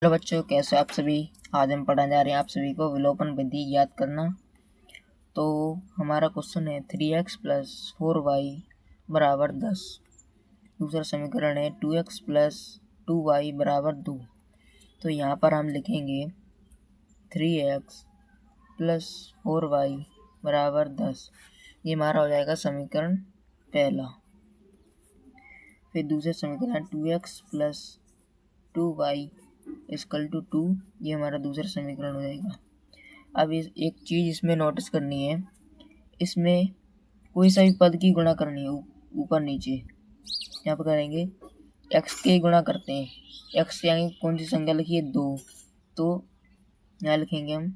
Hello बच्चों, कैसे आप सभी। आज हम पढ़ाने जा रहे हैं आप सभी को विलोपन विधि याद करना। तो हमारा क्वेश्चन है 3x प्लस 4y बराबर 10। दूसरा समीकरण है 2x प्लस 2y बराबर 2। तो यहाँ पर हम लिखेंगे 3x प्लस 4y बराबर 10। ये हमारा हो जाएगा समीकरण पहला। फिर दूसरे समीकरण 2x plus 2y equal to 2, ये हमारा दूसरा समीकरण हो जाएगा। अब एक चीज़ इसमें नोटिस करनी है, इसमें कोई सा भी पद की गुणा करनी है ऊपर नीचे। यहाँ पर करेंगे x के गुणा करते हैं, x के आगे कौन सी संख्या लिखी है 2, तो यहाँ लिखेंगे हम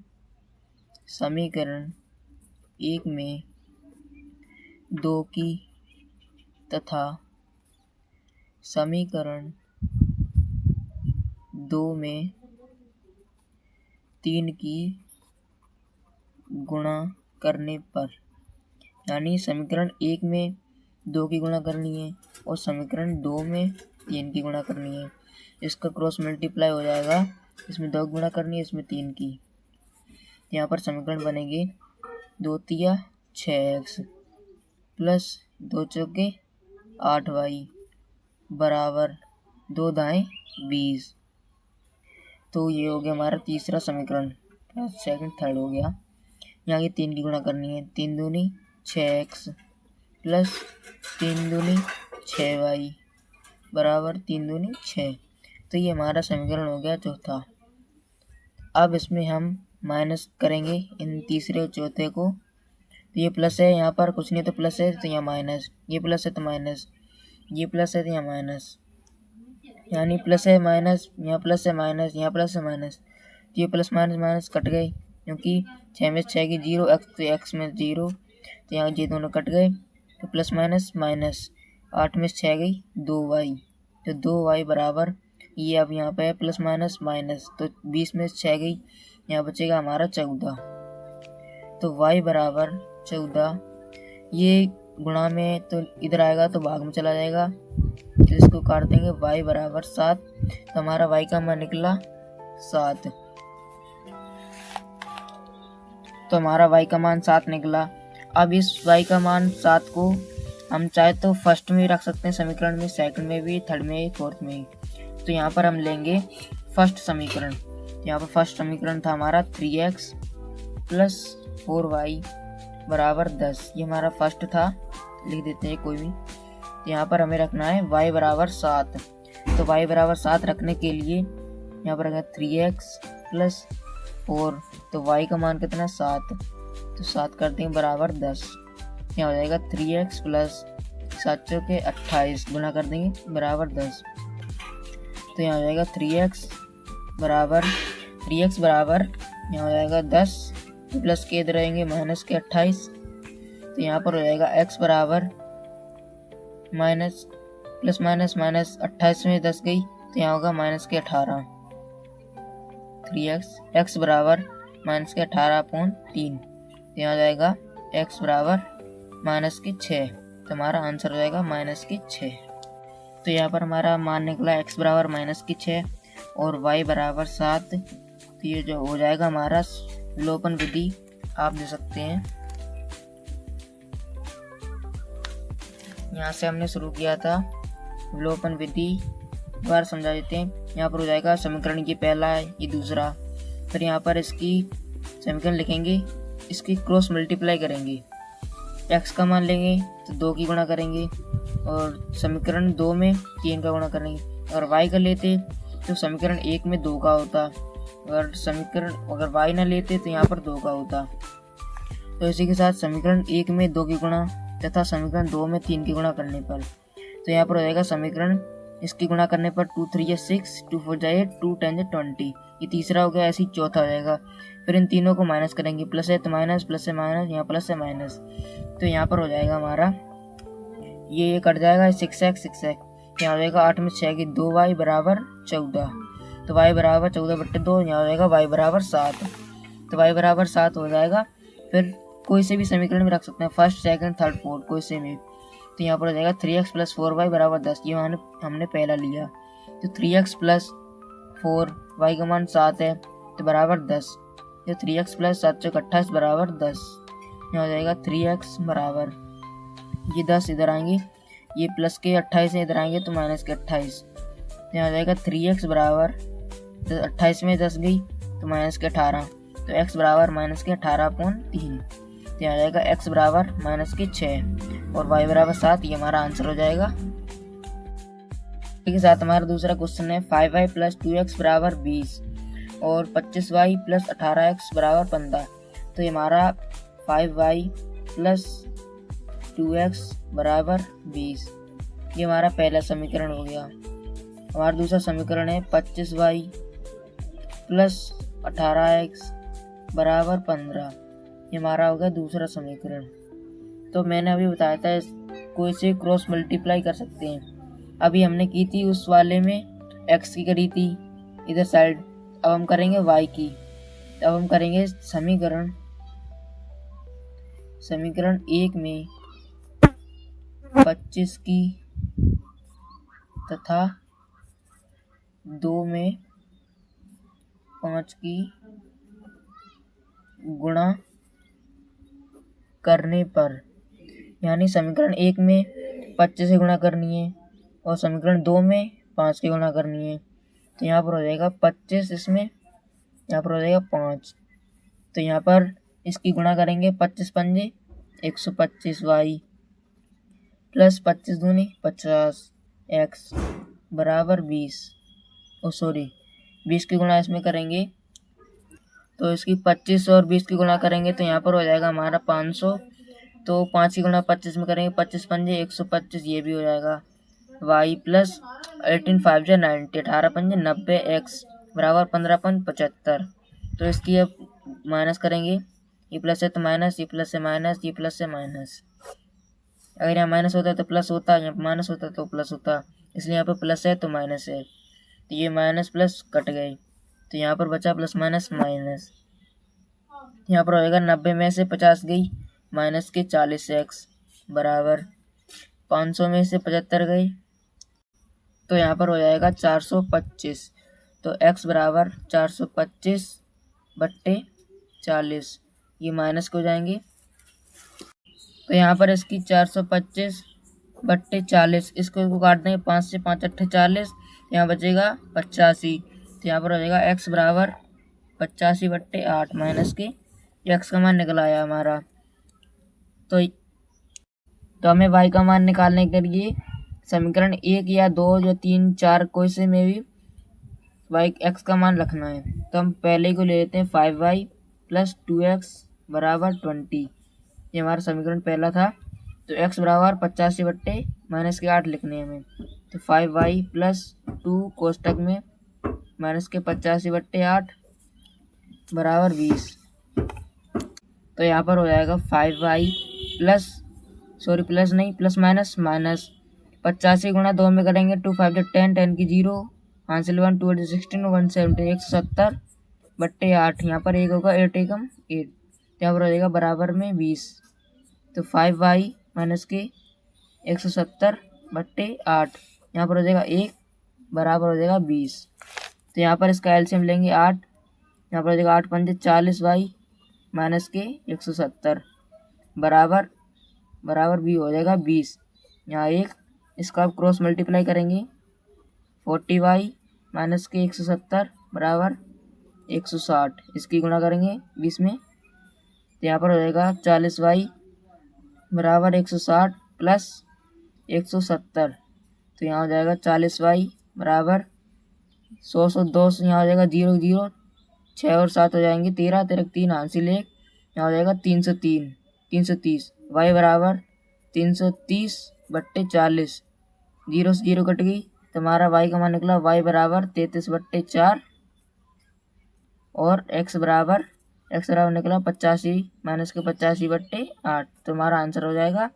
समीकरण 1 में 2 की तथा समीकरण 2 में 3 की गुणा करने पर, यानी समीकरण 1 में 2 की गुणा करनी है और समीकरण 2 में 3 की गुणा करनी है। इसका क्रॉस मल्टीप्लाई हो जाएगा, इसमें 2 गुणा करनी है, इसमें 3 की। यहाँ पर समीकरण बनेंगे 2 तिया 6x प्लस 2 चौके 8y बराबर 2 दाएँ 20। तो ये हो गया हमारा तीसरा समीकरण, सेकंड थर्ड हो गया। यहाँ की 3 की गुणा करनी है, 3 दूनी 6x प्लस 3 दूनी 6y बराबर 3 दूनी 6। तो ये हमारा समीकरण हो गया चौथा। अब इसमें हम माइनस करेंगे इन तीसरे और चौथे को। तो ये प्लस है, यहाँ पर कुछ नहीं तो प्लस है, तो यहाँ माइनस, ये प्लस है तो माइनस, ये प्लस है तो यहाँ माइनस, यानी प्लस है माइनस, यहाँ प्लस है माइनस, यहाँ प्लस है माइनस। तो ये प्लस माइनस माइनस कट गए, क्योंकि 6 में 6 की 0, x तो x में 0, तो यहाँ ये दोनों कट गए। तो प्लस माइनस माइनस, 8 में 6 गई 2y, तो 2y बराबर, ये अब यहाँ पे है प्लस माइनस माइनस, तो 20 में 6 गई, यहाँ बचेगा हमारा 14। तो y बराबर 14, ये गुणा में तो इधर आएगा तो भाग में चला जाएगा, तो इसको काट देंगे। y बराबर 7, तो हमारा y का मान निकला 7। तो हमारा y का मान 7 निकला। अब इस y का मान 7 को हम चाहे तो फर्स्ट में भी रख सकते हैं समीकरण में, सेकंड में भी, थर्ड में भी, फोर्थ में भी। तो यहाँ पर हम लेंगे फर्स्ट समीकरण। यहाँ पर फर्स्ट समीकरण था हमारा 3x प्लस 4y बराबर 10, ये हमारा फर्स्ट था, लिख देते हैं कोई भी। तो यहाँ पर हमें रखना है y बराबर 7। तो y बराबर 7 रखने के लिए यहाँ पर रखा 3x प्लस 4, तो y का मान कितना है 7, तो 7 कर देंगे बराबर 10। यहाँ हो जाएगा 3x प्लस 7 चौके 28 गुणा कर देंगे बराबर 10। तो यहाँ हो जाएगा 3x बराबर यहाँ हो जाएगा 10, प्लस के इधर रहेंगे माइनस के 28। तो यहाँ पर हो जाएगा x बराबर माइनस प्लस माइनस माइनस 28 में 10 गई, तो यहाँ होगा माइनस के 18। 3x बराबर माइनस के 18/3, तो यहाँ हो जाएगा x बराबर माइनस के 6। तो हमारा आंसर हो जाएगा माइनस के 6। तो यहाँ पर हमारा मान निकला x बराबर माइनस के 6 और y बराबर 7। तो ये जो हो जाएगा हमारा विलोपन विधि आप दे सकते हैं। यहाँ से हमने शुरू किया था विलोपन विधि, दोबारा समझा देते हैं। यहाँ पर हो जाएगा समीकरण ये पहला है, ये दूसरा, फिर यहाँ पर इसकी समीकरण लिखेंगे, इसकी क्रॉस मल्टीप्लाई करेंगे, x का मान लेंगे तो 2 की गुणा करेंगे और समीकरण 2 में 3 का गुणा करेंगे। अगर y का लेते तो समीकरण 1 में 2 का होता, अगर y ना लेते तो यहाँ पर 2 का होता। तो इसी के साथ समीकरण 1 में 2 की गुणा तथा समीकरण 2 में 3 की गुणा करने पर, तो यहाँ पर हो जाएगा समीकरण, इसकी गुणा करने पर 2 3 6, 2 4 8, 2 10 20, ये तीसरा हो गया। ऐसे ही चौथा हो जाएगा। फिर इन तीनों को माइनस करेंगे, प्लस है तो माइनस, प्लस है माइनस, यहाँ प्लस है माइनस, तो यहाँ पर हो जाएगा हमारा ये कट जाएगा 6x 6x, यहाँ हो जाएगा 8 में 6 की 2y बराबर 14, तो y बराबर 14/2, यहाँ हो जाएगा y बराबर 7। तो y बराबर 7 हो जाएगा। फिर कोई से भी समीकरण में रख सकते हैं, फर्स्ट सेकंड थर्ड फोर्थ कोई से भी। तो यहाँ पर हो जाएगा 3x प्लस 4y बराबर 10, ये हमने पहला लिया। तो 3x प्लस 4, वाई का मान 7 है तो बराबर 10। तो 3x प्लस 7 चौक 28 बराबर 10। यहाँ हो जाएगा 3x बराबर, ये 10 इधर आएंगे, ये प्लस के 28 इधर आएंगे तो माइनस के 28। यहाँ हो जाएगा 3x बराबर 28 में 10 गई तो माइनस के 18, तो x बराबर माइनस के 18/3। तो यहाँ हो जाएगा x बराबर माइनस के 6 और y बराबर 7। ये हमारा आंसर हो जाएगा। के साथ हमारा दूसरा क्वेश्चन है 5y प्लस 2x बराबर 20 और 25y प्लस 18x बराबर 15। तो ये हमारा 5y प्लस 2x बराबर 20, ये हमारा पहला समीकरण हो गया। हमारा दूसरा समीकरण है 25y प्लस 18x बराबर 15, ये हमारा हो गया दूसरा समीकरण। तो मैंने अभी बताया था इसको इसे क्रॉस मल्टीप्लाई कर सकते हैं। अभी हमने की थी उस वाले में x की करी थी इधर साइड, अब हम करेंगे y की। अब हम करेंगे समीकरण 1 में 25 की तथा 2 में 5 की गुणा करने पर, यानी समीकरण 1 में 25 से गुणा करनी है और समीकरण 2 में 5 की गुणा करनी है। तो यहाँ पर हो जाएगा 25, इसमें यहाँ पर हो जाएगा 5। तो यहाँ पर इसकी गुणा करेंगे 25 पंजे 125y प्लस 25 दूनी 50 x बराबर 20। 20 की गुणा इसमें करेंगे तो इसकी 25 और 20 की गुणा करेंगे तो यहाँ पर हो जाएगा हमारा 500। तो 5 की गुणा 25 में करेंगे 25 पंजे 125, ये भी हो जाएगा y प्लस 18 5 जा 90, 18 पंजे 90 x बराबर 15/75। तो इसकी अब माइनस करेंगे, ये प्लस है तो माइनस, ये प्लस है माइनस, ये प्लस है माइनस। अगर यहाँ माइनस होता है तो प्लस होता, यहाँ माइनस होता तो प्लस होता, इसलिए यहाँ पर प्लस है तो माइनस है, तो ये माइनस प्लस कट गए तो यहाँ पर बचा प्लस माइनस माइनस। यहाँ पर हो जाएगा 90 में से 50 गई माइनस के 40x बराबर 500 में से 75 गई तो यहाँ पर हो जाएगा 425। तो x बराबर 425/40, ये माइनस को जाएंगे तो यहाँ पर इसकी 425/40, इसको काट देंगे 5 से 5 8 40, यहाँ बचेगा 85। तो यहाँ पर हो जाएगा x बराबर 85/8 माइनस के x का मान निकल आया हमारा। तो हमें y का मान निकालने के लिए समीकरण 1 या 2 या 3 4 कोई से में भी x का मान रखना है। तो हम पहले को ले लेते हैं 5y प्लस 2x बराबर 20, ये हमारा समीकरण पहला था। तो x बराबर 85 माइनस के 8 लिखने हैं हमें, तो 5y प्लस 2 कोष्टक में माइनस के 85/8 बराबर 20। तो यहाँ पर हो जाएगा 5y प्लस माइनस 85 गुणा 2 में करेंगे 2 5 10 10 की 0 हासिल 1 2 16 170 170/8, यहाँ पर 1 होगा 8 एकम 8, यहाँ पर हो जाएगा बराबर में 20। तो 5y माइनस के 170/8, यहाँ पर हो जाएगा 1 बराबर हो जाएगा 20। तो यहाँ पर इसका एलसीएम लेंगे 8, यहाँ पर हो जाएगा 8 पंजे 40y माइनस के 170 बराबर भी हो जाएगा 20। यहाँ 1, इसका आप क्रॉस मल्टीप्लाई करेंगे 40y माइनस के 170 बराबर 160, इसकी गुणा करेंगे 20 में तो यहाँ पर हो जाएगा 40y बराबर 160 प्लस 170। तो यहाँ हो जाएगा 40y बराबर 100 2 से यहाँ हो जाएगा 0 0 6 और 7 हो जाएंगे 13 13 3 हासिल 1, यहाँ हो जाएगा 330 y बराबर 330/40, 0 से 0 कट गई तो हमारा y का मान निकला y बराबर 33/4 और x बराबर निकला 85 माइनस के 85/8। तो हमारा आंसर हो जाएगा।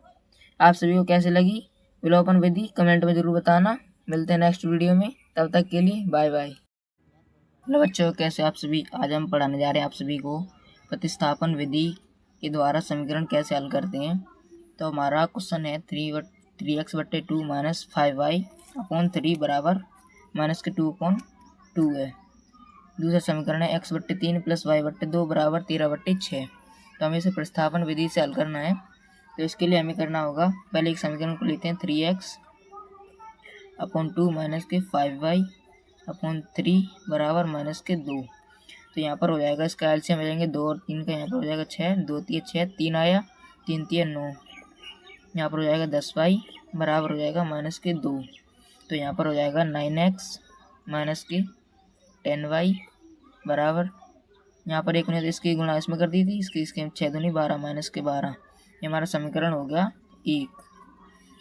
आप सभी को कैसे लगी विलोपन विधि कमेंट में ज़रूर बताना। मिलते हैं नेक्स्ट वीडियो में, तब तक के लिए बाय बाय। हेलो बच्चों, कैसे आप सभी। आज हम पढ़ाने जा रहे हैं आप सभी को प्रतिस्थापन विधि के द्वारा समीकरण कैसे हल करते हैं। तो हमारा क्वेश्चन है 3x/2 माइनस 5y/3 बराबर -2/2 2 है। दूसरा समीकरण है x/3 + y/2 बराबर 13/6। तो हमें इसे प्रतिस्थापन विधि से हल करना है। तो इसके लिए हमें करना होगा, पहले एक समीकरण को लेते हैं 3x/2 माइनस के 5y/3 बराबर -2। तो यहाँ पर हो जाएगा, इसका एलसीएम हो जाएंगे 2 और 3 का, यहाँ पर हो जाएगा 6, 2 3 6, 3 आया, 3 3 9, यहाँ पर हो जाएगा 10y बराबर हो जाएगा -2। तो यहाँ पर हो जाएगा 9x माइनस के 10y बराबर, यहाँ पर एक ने तो इसकी गुणा इसमें कर दी थी, इसकी 6 दूनी 12 -12। ये हमारा समीकरण हो गया 1।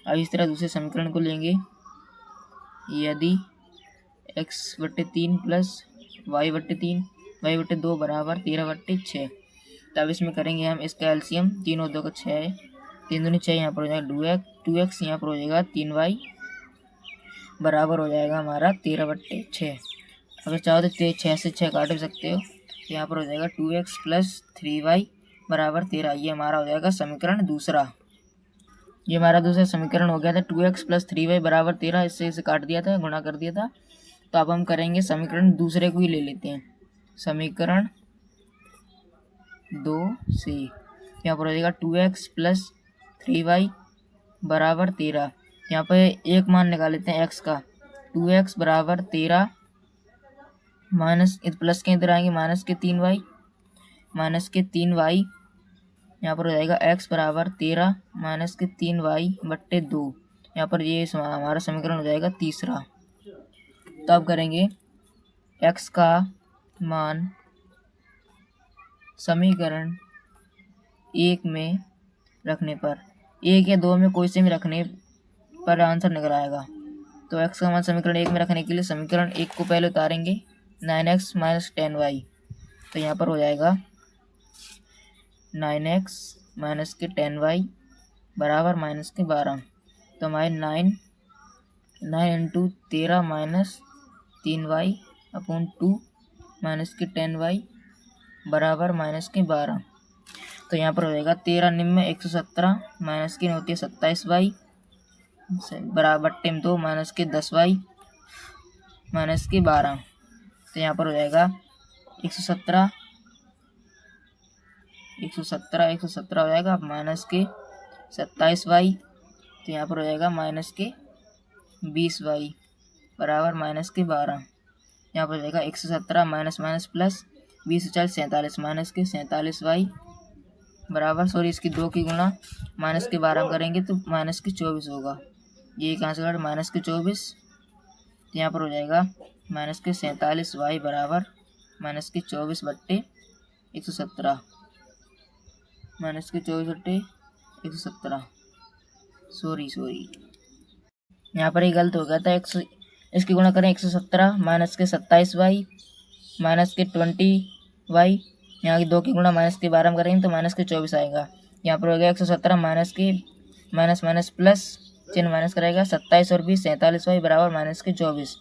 अब इस तरह दूसरे समीकरण को लेंगे, यदि x/3 + y/3 y/2 बराबर 13/6। तब इसमें करेंगे हम इसका एलसीएम, 3 और 2 का 6 है, 3 दूनी 6, यहाँ पर हो जाएगा 2x, यहाँ पर हो जाएगा 3y बराबर हो जाएगा हमारा 13/6। अगर चाहो तो 6 से 6 काट भी सकते हो। तो यहाँ पर हो जाएगा 2x + 3y बराबर 13। ये हमारा हो जाएगा समीकरण दूसरा। ये हमारा दूसरा समीकरण हो गया था, 2x + 3y बराबर 13। इससे इसे काट दिया था, गुणा कर दिया था। तो अब हम करेंगे समीकरण दूसरे को ही ले लेते हैं, समीकरण 2 से। यहाँ पर हो जाएगा 2x + 3y बराबर 13। यहाँ पर एक मान निकाल लेते हैं x का, 2x बराबर 13 माइनस प्लस के इधर आएंगे -3y यहाँ पर हो जाएगा x बराबर 13 -3y/2। यहाँ पर ये हमारा समीकरण हो जाएगा तीसरा। तो अब करेंगे x का मान समीकरण 1 में रखने पर, 1 या 2 में कोई से भी रखने पर आंसर निकल आएगा। तो x का मान समीकरण 1 में रखने के लिए समीकरण 1 को पहले उतारेंगे, 9x - 10y। तो यहाँ पर हो जाएगा 9x - 10y बराबर -12। तो हमारे 9 × 13 - 3y/2 -10y बराबर -12। तो यहाँ पर हो जाएगा 13 निम्न 117 माइनस की होती है 27y बराबर 2 -10y -12। तो यहाँ पर हो जाएगा 117 हो जाएगा -27y। तो यहाँ पर हो जाएगा -20y बराबर -12। यहाँ पर हो जाएगा 117 माइनस प्लस 20 × 47 -47y बराबर, सॉरी इसकी 2 की गुणा -12 करेंगे तो -24 होगा। ये कहाँ से -24। तो यहाँ पर हो जाएगा -47y बराबर -24/117 -24/117। सॉरी यहाँ पर ही गलत हो गया था। इसकी गुणा करें 117 -27y -20y, यहाँ की 2 की गुणा -12 में करेंगे तो -24 आएगा। यहाँ पर हो गया 117 माइनस प्लस चिन्ह माइनस करेगा 27 और 20 47y बराबर -24।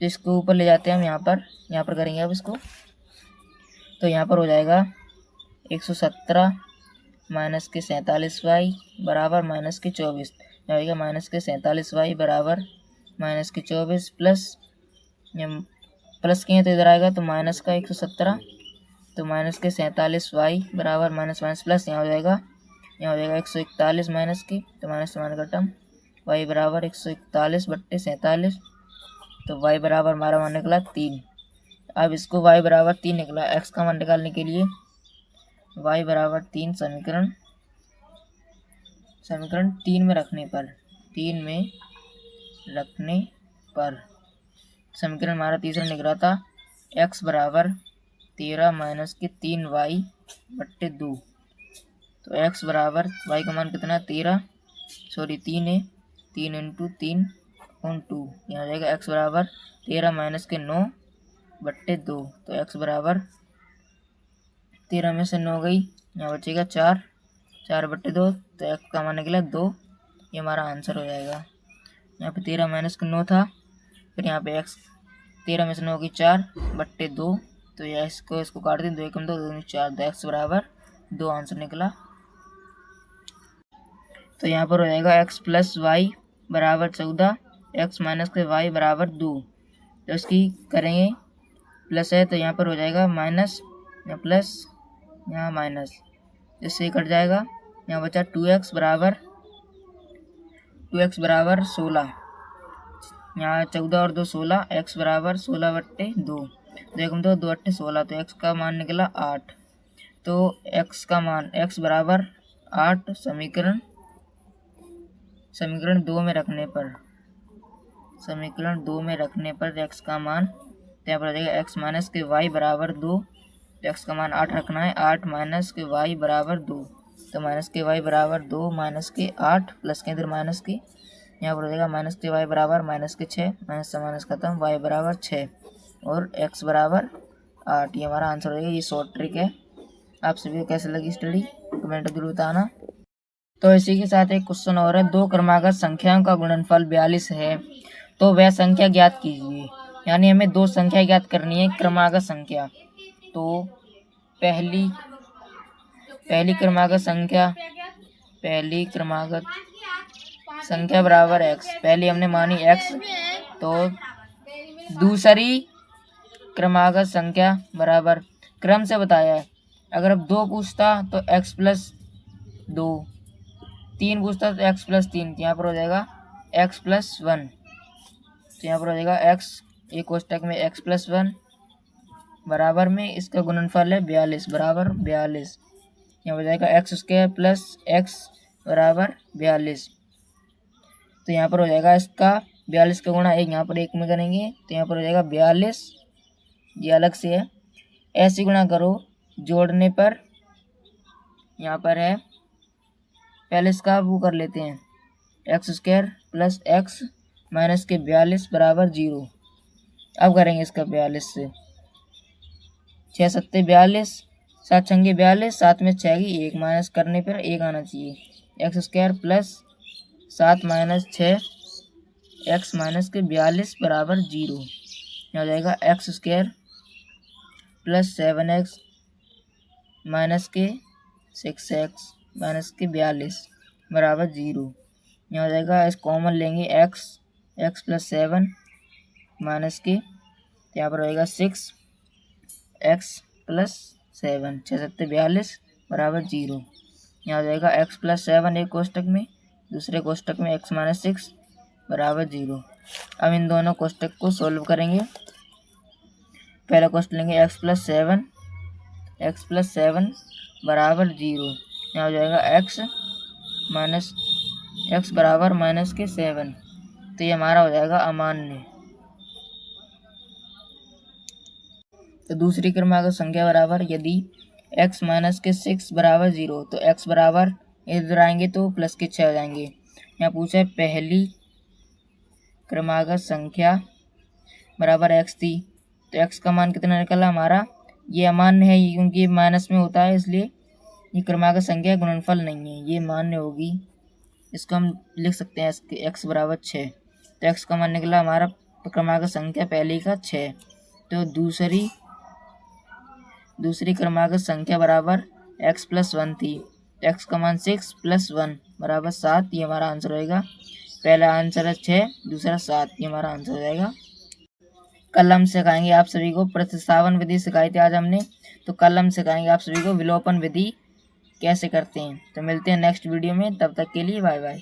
तो इसको ऊपर ले जाते हैं हम, यहाँ पर करेंगे अब इसको। तो यहाँ पर हो जाएगा 117 -47y बराबर -24, जाएगा -47y बराबर -24 प्लस किए तो इधर आएगा तो माइनस का 117, तो -47y बराबर माइनस प्लस यहाँ हो जाएगा 141 माइनस की, तो माइनस का टर्म y बराबर 141/47। तो y बराबर हमारा मान निकला 3। अब इसको y बराबर 3 निकला, x का मान निकालने के लिए y बराबर 3 समीकरण 3 में रखने पर समीकरण हमारा तीसरा निकला था, x बराबर 13 माइनस के 3y/2। तो x बराबर y का मान कितना 3 है, 3 × 3/2। यहाँ हो जाएगा x बराबर 13 माइनस के 9/2। तो x बराबर 13 में से 9 गई, यहाँ बचेगा 4/2। तो x का मान निकला 2। ये हमारा आंसर हो जाएगा। यहाँ पे 13 माइनस का 9 था, फिर यहाँ पे x 13 में से 9 की 4/2। तो यह इसको काट दें, 2 × 2 = 4। तो x बराबर 2 आंसर निकला। तो यहाँ पर हो जाएगा x + y बराबर 14, x - y बराबर 2। तो इसकी करेंगे प्लस है तो यहाँ पर हो जाएगा माइनस, यहाँ प्लस, यहाँ माइनस, इससे कट जाएगा। यहाँ बचा 2x बराबर 16, यहाँ 14 और 2 16, x बराबर 16/2, देखो तो 2 8 16, तो x का मान निकला 8। तो x का मान x बराबर 8 समीकरण 2 में रखने पर x का मान, यहाँ पर हो जाएगा x माइनस के y बराबर 2, तो x का मान 8 रखना है, 8 माइनस के y बराबर 2, तो माइनस के y बराबर 2 माइनस के 8 प्लस के इधर माइनस के, यहाँ पर हो जाएगा माइनस के y बराबर माइनस के 6, माइनस से माइनस खत्म, y बराबर 6 और x बराबर 8। ये हमारा आंसर हो जाएगा। ये शॉर्ट ट्रिक है। आप सभी को कैसे लगी स्टडी कमेंट जरूर बताना। तो इसी के साथ एक क्वेश्चन और है, 2 क्रमागत संख्याओं का गुणनफल 42 है तो वह संख्या ज्ञात कीजिए। यानी हमें 2 संख्या ज्ञात करनी है, क्रमागत संख्या। तो पहली क्रमागत संख्या बराबर x, पहली हमने मानी x, तो दूसरी क्रमागत संख्या बराबर क्रम से बताया है। अगर अब 2 पूछता तो x प्लस 2, 3 पूछता तो x प्लस 3, यहाँ पर हो जाएगा x प्लस 1, तो यहाँ पर हो जाएगा x, एक कोष्टक में x प्लस 1 बराबर में इसका गुणनफल है 42 बराबर 42, यहाँ हो जाएगा x² प्लस x बराबर 42, तो यहाँ पर हो जाएगा इसका 42 का गुणा 1, यहाँ पर 1 में करेंगे तो यहाँ पर हो जाएगा 42, ये अलग से है, ऐसे गुणा करो जोड़ने पर, यहाँ पर है पहले इसका वो कर लेते हैं x² प्लस x माइनस के 42 बराबर 0। अब करेंगे इसका 42 से, 6 सत्ते 42, 7 छंगे 42, 7 में 6 की 1 माइनस करने पर 1 आना चाहिए, x² plus 7 minus 6 x minus के 42 बराबर 0, यहाँ हो जाएगा x² प्लस 7x माइनस के 6x माइनस के 42 बराबर 0, यहाँ हो जाएगा, इस कॉमन लेंगे x प्लस 7 माइनस के, यहाँ पर होएगा 6x प्लस 7, 6 सत्ते 42 बराबर 0, यहाँ हो जाएगा x प्लस 7 एक कोष्टक में, दूसरे कोष्टक में x माइनस 6 बराबर 0। अब इन दोनों कोष्टक को सोल्व करेंगे। पहला कोष्टक लेंगे x प्लस 7 बराबर 0, यहाँ हो जाएगा x बराबर माइनस के 7, तो ये हमारा हो जाएगा अमान्य। तो दूसरी क्रमागत संख्या बराबर, यदि x माइनस के 6 बराबर 0, तो x बराबर इधर आएंगे तो प्लस के 6 हो जाएंगे। यहाँ पूछा है पहली क्रमागत संख्या बराबर x थी, तो x का मान कितना निकला हमारा, ये अमान्य है क्योंकि ये माइनस में होता है, इसलिए ये क्रमागत संख्या गुणनफल नहीं है, ये मान्य होगी। इसको हम लिख सकते हैं x बराबर 6, तो x का मान निकला हमारा क्रमागत संख्या पहली का 6। तो दूसरी क्रमागत संख्या बराबर x प्लस 1 थी, तो x का मान 6 प्लस 1 बराबर 7, ये हमारा आंसर होएगा। पहला आंसर है 6, दूसरा 7, ये हमारा आंसर हो जाएगा। कल हम सिखाएंगे आप सभी को प्रतिस्थापन विधि सिखाई थी आज हमने, तो कल हम सिखाएंगे आप सभी को विलोपन विधि कैसे करते हैं। तो मिलते हैं नेक्स्ट वीडियो में, तब तक के लिए बाय बाय।